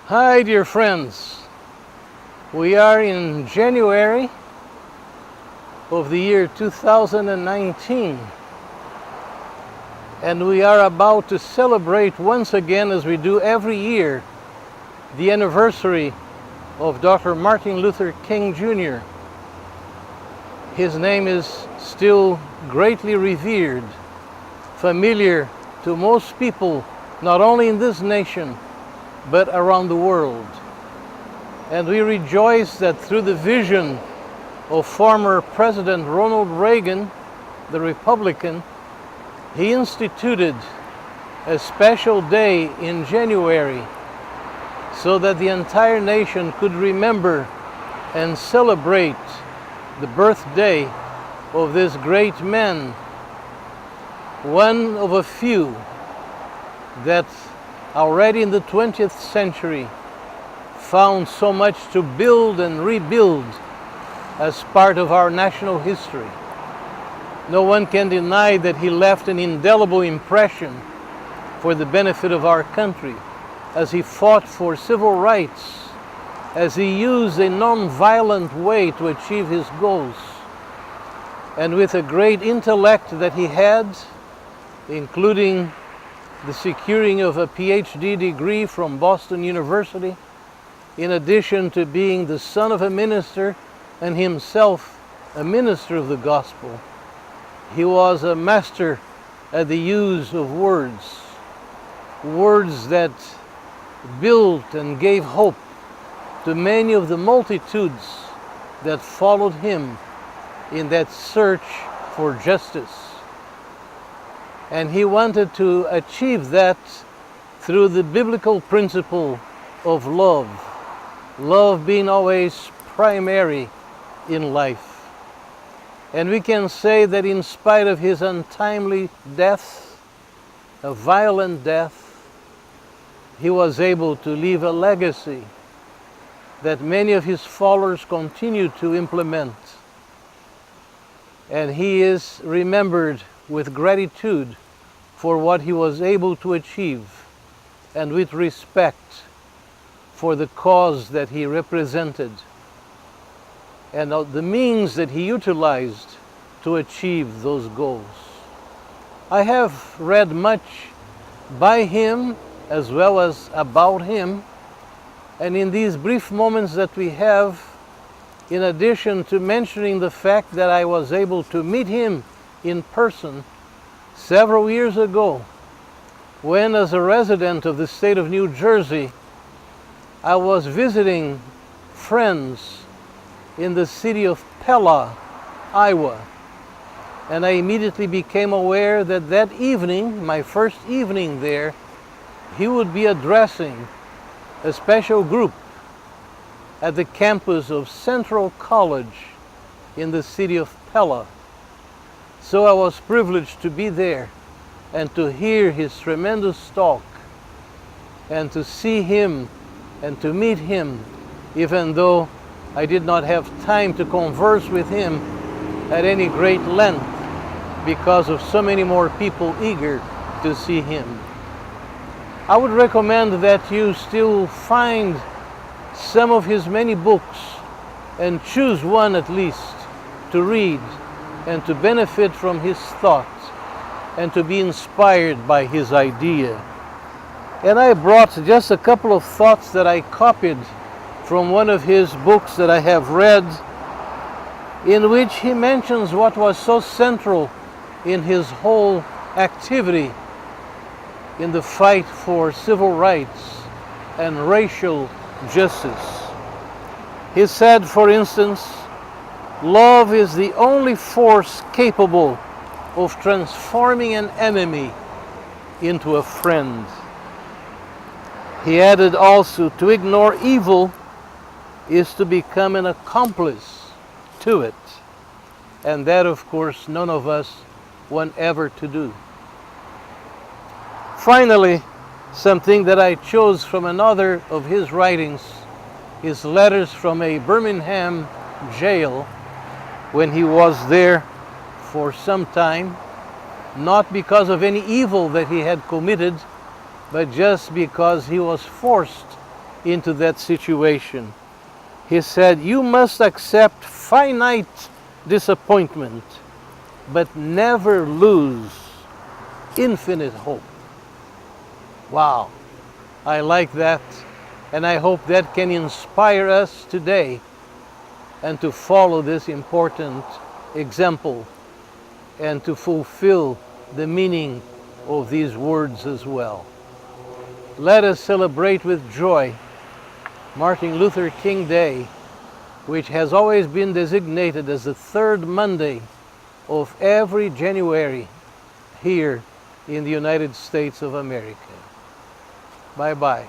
Hi, dear friends. We are in January of the year 2019, and we are about to celebrate once again, as we do every year, the anniversary of Dr. Martin Luther King Jr. His name is still greatly revered, familiar to most people, not only in this nation, but around the world. And we rejoice that through the vision of former President Ronald Reagan, the Republican, he instituted a special day in January so that the entire nation could remember and celebrate the birthday of this great man, one of a few that already in the 20th century found so much to build and rebuild as part of our national history. No one can deny that he left an indelible impression for the benefit of our country, as he fought for civil rights, as he used a non-violent way to achieve his goals, and with a great intellect that he had, including the securing of a PhD degree from Boston University, in addition to being the son of a minister and himself a minister of the gospel. He was a master at the use of words, words that built and gave hope to many of the multitudes that followed him in that search for justice. And he wanted to achieve that through the biblical principle of love, love being always primary in life. And we can say that in spite of his untimely death, a violent death, he was able to leave a legacy that many of his followers continue to implement. And he is remembered with gratitude for what he was able to achieve, and with respect for the cause that he represented, and the means that he utilized to achieve those goals. I have read much by him as well as about him, and in these brief moments that we have, in addition to mentioning the fact that I was able to meet him in person several years ago, when as a resident of the state of New Jersey, I was visiting friends in the city of Pella, Iowa. And I immediately became aware that that evening, my first evening there, he would be addressing a special group at the campus of Central College in the city of Pella. So I was privileged to be there and to hear his tremendous talk and to see him and to meet him, even though I did not have time to converse with him at any great length because of so many more people eager to see him. I would recommend that you still find some of his many books and choose one at least to read and to benefit from his thoughts and to be inspired by his idea. And I brought just a couple of thoughts that I copied from one of his books that I have read, in which he mentions what was so central in his whole activity in the fight for civil rights and racial justice. He said, for instance, love is the only force capable of transforming an enemy into a friend. He added also, to ignore evil is to become an accomplice to it. And that, of course, none of us want ever to do. Finally, something that I chose from another of his writings, his letters from a Birmingham jail when he was there for some time, not because of any evil that he had committed, but just because he was forced into that situation. He said, you must accept finite disappointment, but never lose infinite hope. Wow, I like that, and I hope that can inspire us today and to follow this important example and to fulfill the meaning of these words as well. Let us celebrate with joy Martin Luther King Day, which has always been designated as the third Monday of every January here in the United States of America. Bye-bye.